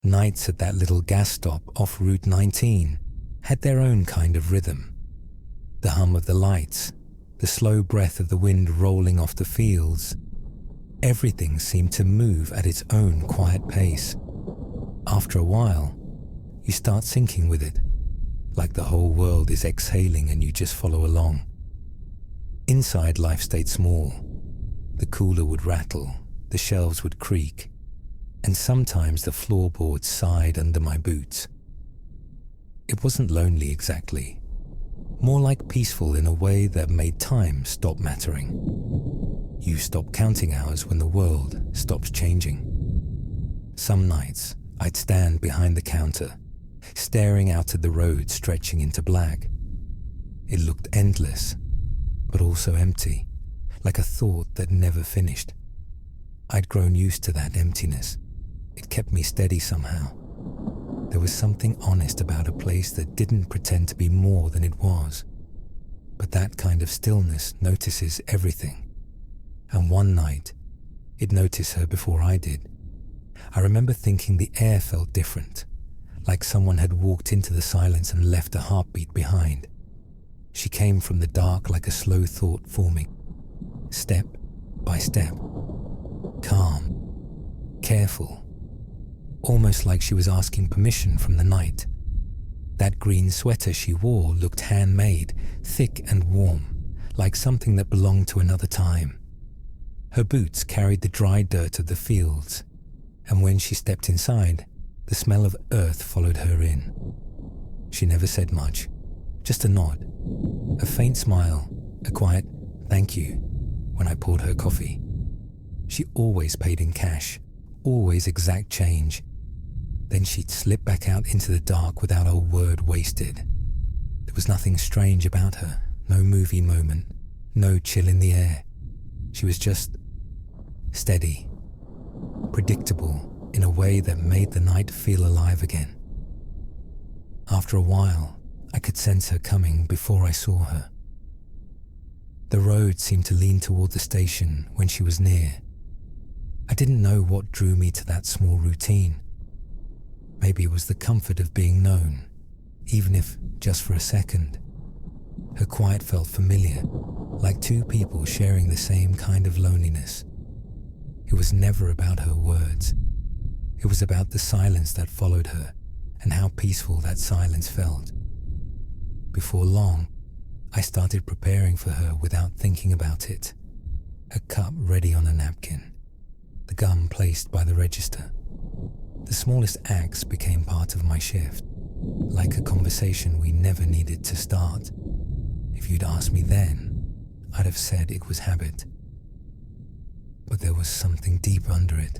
Nights at that little gas stop off Route 19 had their own kind of rhythm. The hum of the lights, the slow breath of the wind rolling off the fields. Everything seemed to move at its own quiet pace. After a while, you start syncing with it, like the whole world is exhaling and you just follow along. Inside, life stayed small. The cooler would rattle, the shelves would creak, and sometimes the floorboards sighed under my boots. It wasn't lonely exactly, more like peaceful in a way that made time stop mattering. You stop counting hours when the world stops changing. Some nights, I'd stand behind the counter, staring out at the road stretching into black. It looked endless, but also empty, like a thought that never finished. I'd grown used to that emptiness. It kept me steady somehow. There was something honest about a place that didn't pretend to be more than it was. But that kind of stillness notices everything. And one night, it noticed her before I did. I remember thinking the air felt different, like someone had walked into the silence and left a heartbeat behind. She came from the dark like a slow thought forming, step by step, calm, careful, almost like she was asking permission from the night. That green sweater she wore looked handmade, thick and warm, like something that belonged to another time. Her boots carried the dry dirt of the fields, and when she stepped inside, the smell of earth followed her in. She never said much, just a nod, a faint smile, a quiet thank you when I poured her coffee. She always paid in cash, always exact change. Then she'd slip back out into the dark without a word wasted. There was nothing strange about her, no movie moment, no chill in the air. She was just steady, predictable in a way that made the night feel alive again. After a while, I could sense her coming before I saw her. The road seemed to lean toward the station when she was near. I didn't know what drew me to that small routine. Maybe it was the comfort of being known, even if just for a second. Her quiet felt familiar, like two people sharing the same kind of loneliness. It was never about her words. It was about the silence that followed her and how peaceful that silence felt. Before long, I started preparing for her without thinking about it. A cup ready on a napkin, the gum placed by the register. The smallest acts became part of my shift, like a conversation we never needed to start. If you'd asked me then, I'd have said it was habit. But there was something deep under it.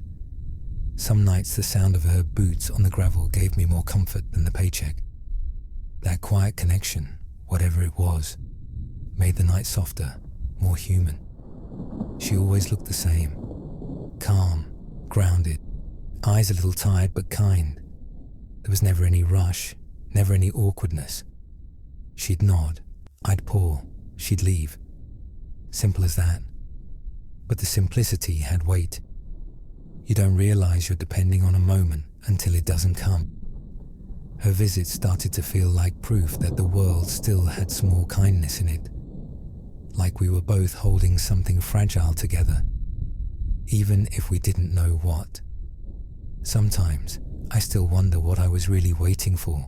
Some nights the sound of her boots on the gravel gave me more comfort than the paycheck. That quiet connection, whatever it was, made the night softer, more human. She always looked the same, calm, grounded, eyes a little tired but kind. There was never any rush, never any awkwardness. She'd nod, I'd pour, she'd leave. Simple as that. But the simplicity had weight. You don't realize you're depending on a moment until it doesn't come. Her visit started to feel like proof that the world still had small kindness in it. Like we were both holding something fragile together, even if we didn't know what. Sometimes I still wonder what I was really waiting for,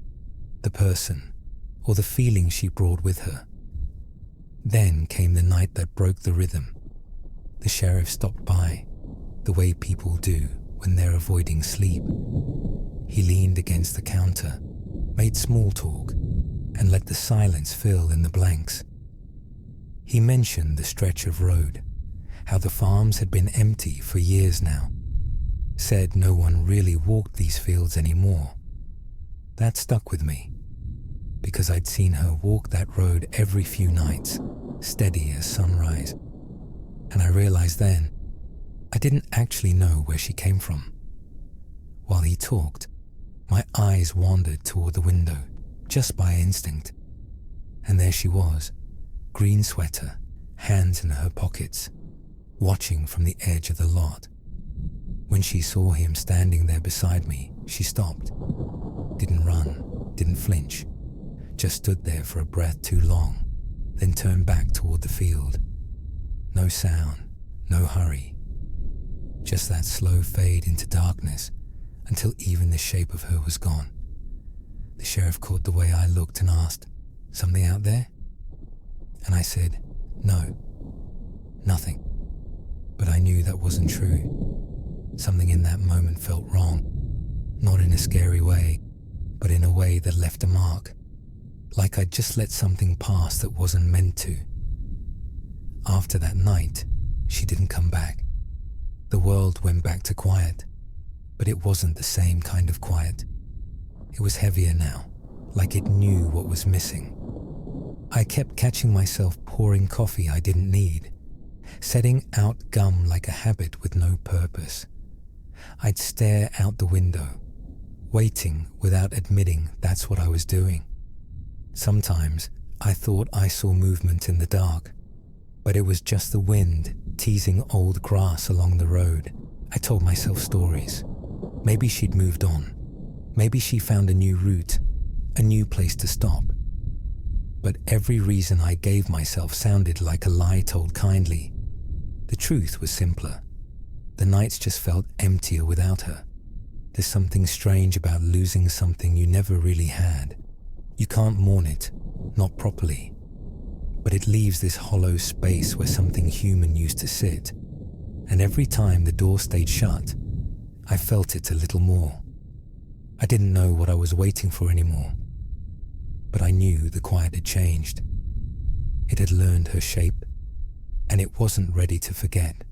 the person, or the feeling she brought with her. Then came the night that broke the rhythm. The sheriff stopped by, the way people do when they're avoiding sleep. He leaned against the counter, made small talk, and let the silence fill in the blanks. He mentioned the stretch of road, how the farms had been empty for years now. Said no one really walked these fields anymore. That stuck with me, because I'd seen her walk that road every few nights, steady as sunrise. And I realized then, I didn't actually know where she came from. While he talked, my eyes wandered toward the window, just by instinct. And there she was, green sweater, hands in her pockets, watching from the edge of the lot. When she saw him standing there beside me, She stopped, didn't run, didn't flinch, just stood there for a breath too long, then turned back toward the field. No sound, no hurry, just that slow fade into darkness until even the shape of her was gone. The sheriff caught the way I looked and asked, "Something out there?" And I said, "No, nothing." But I knew that wasn't true. Something in that moment felt wrong, not in a scary way, but in a way that left a mark, like I'd just let something pass that wasn't meant to. After that night, she didn't come back. The world went back to quiet, but it wasn't the same kind of quiet. It was heavier now, like it knew what was missing. I kept catching myself pouring coffee I didn't need, setting out gum like a habit with no purpose. I'd stare out the window, waiting without admitting that's what I was doing. Sometimes I thought I saw movement in the dark, but it was just the wind teasing old grass along the road. I told myself stories. Maybe she'd moved on. Maybe she found a new route, a new place to stop. But every reason I gave myself sounded like a lie told kindly. The truth was simpler. The nights just felt emptier without her. There's something strange about losing something you never really had. You can't mourn it, not properly. But it leaves this hollow space where something human used to sit. And every time the door stayed shut, I felt it a little more. I didn't know what I was waiting for anymore. But I knew the quiet had changed. It had learned her shape, and it wasn't ready to forget.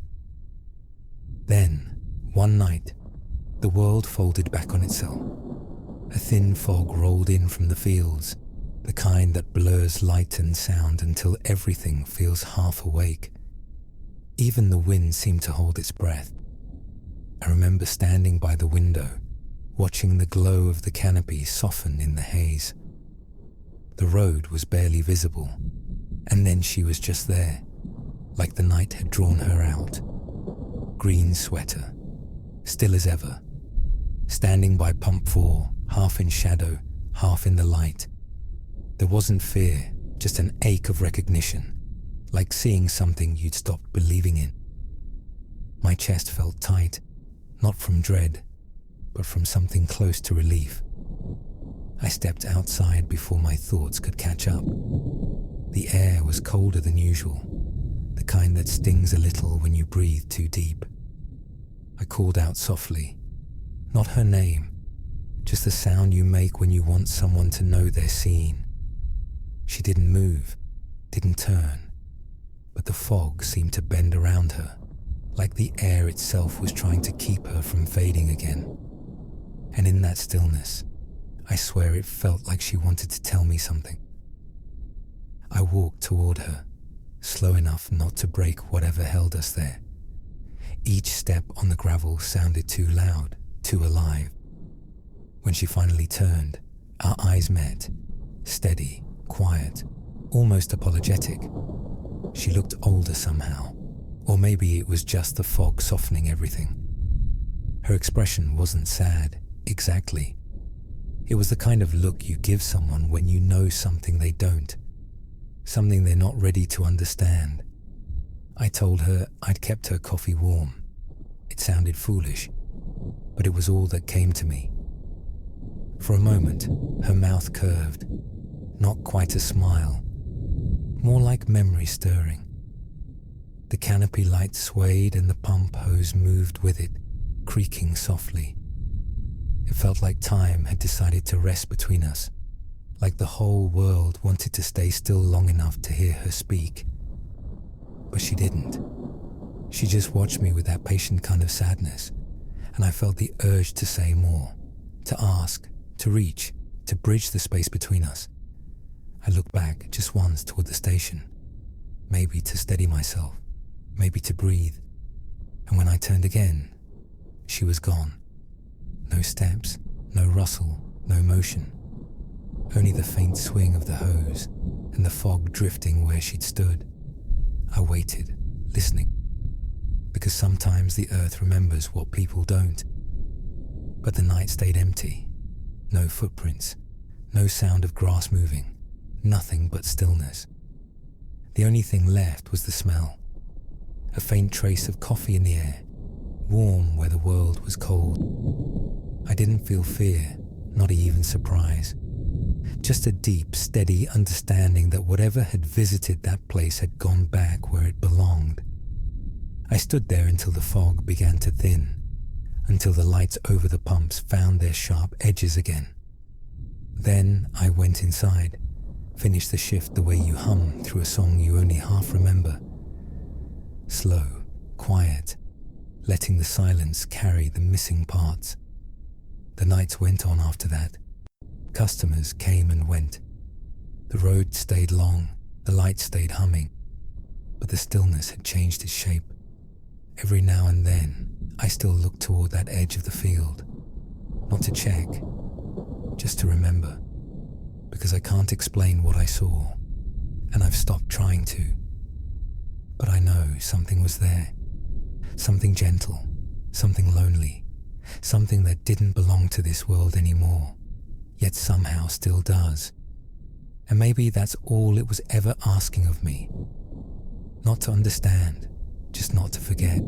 Then, one night, the world folded back on itself. A thin fog rolled in from the fields, the kind that blurs light and sound until everything feels half awake. Even the wind seemed to hold its breath. I remember standing by the window, watching the glow of the canopy soften in the haze. The road was barely visible, and then she was just there, like the night had drawn her out. Green sweater, still as ever, standing by pump 4, half in shadow, half in the light. There wasn't fear, just an ache of recognition, like seeing something you'd stopped believing in. My chest felt tight, not from dread, but from something close to relief. I stepped outside before my thoughts could catch up. The air was colder than usual, the kind that stings a little when you breathe too deep. I called out softly, not her name, just the sound you make when you want someone to know they're seen. She didn't move, didn't turn, but the fog seemed to bend around her, like the air itself was trying to keep her from fading again. And in that stillness, I swear it felt like she wanted to tell me something. I walked toward her, slow enough not to break whatever held us there. Each step on the gravel sounded too loud, too alive. When she finally turned, our eyes met, steady, quiet, almost apologetic. She looked older somehow, or maybe it was just the fog softening everything. Her expression wasn't sad, exactly. It was the kind of look you give someone when you know something they don't, something they're not ready to understand. I told her I'd kept her coffee warm. It sounded foolish, but it was all that came to me. For a moment, her mouth curved, not quite a smile, more like memory stirring. The canopy light swayed and the pump hose moved with it, creaking softly. It felt like time had decided to rest between us, like the whole world wanted to stay still long enough to hear her speak. But she didn't. She just watched me with that patient kind of sadness, and I felt the urge to say more, to ask, to reach, to bridge the space between us. I looked back just once toward the station, maybe to steady myself, maybe to breathe. And when I turned again, she was gone. No steps, no rustle, no motion. Only the faint swing of the hose and the fog drifting where she'd stood. I waited, listening, because sometimes the earth remembers what people don't. But the night stayed empty. No footprints, no sound of grass moving, nothing but stillness. The only thing left was the smell. A faint trace of coffee in the air, warm where the world was cold. I didn't feel fear, not even surprise. Just a deep, steady understanding that whatever had visited that place had gone back where it belonged. I stood there until the fog began to thin, until the lights over the pumps found their sharp edges again. Then I went inside, finished the shift the way you hum through a song you only half remember. Slow, quiet, letting the silence carry the missing parts. The nights went on after that. Customers came and went. The road stayed long, the lights stayed humming, but the stillness had changed its shape. Every now and then, I still looked toward that edge of the field, not to check, just to remember, because I can't explain what I saw, and I've stopped trying to. But I know something was there, something gentle, something lonely, something that didn't belong to this world anymore, yet somehow still does. And maybe that's all it was ever asking of me. Not to understand, just not to forget.